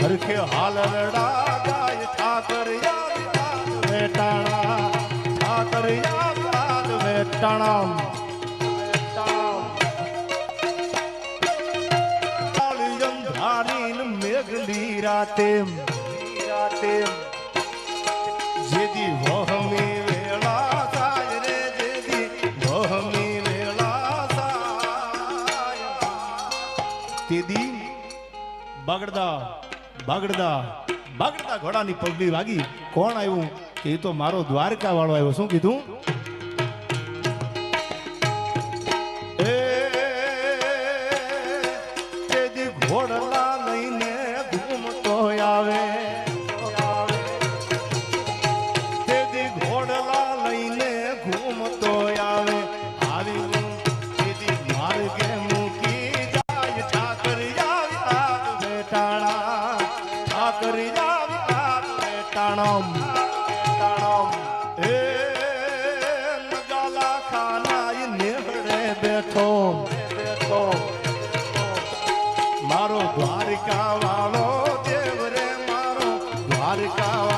હરખે હાલરડા ગાય ઠાકર વેટાણા ઠાકર વેટાણા મેઘલી રાતે જેદી વહમી વેળા થાય રે જેદી વહમી વેળા થાય તેદી બગડદા ઘોડાની પગડી વાગી. કોણ આવ્યું કે એ તો મારો દ્વારકા વાળો આવ્યો. શું કીધું? તેદી ઘોડલા લઈને ઘૂમતો આવે તેદી ઘોડલા લઈને ઘૂમતો આવે આવી તેદી માર્ગે મૂકી જાય ઠાકર બેટાણા ઠાકર બેટાણમ એ નગાલા ખાના નેહડે બેઠો મારો દ્વારકા વાળો દેવ રે મારો દ્વારકા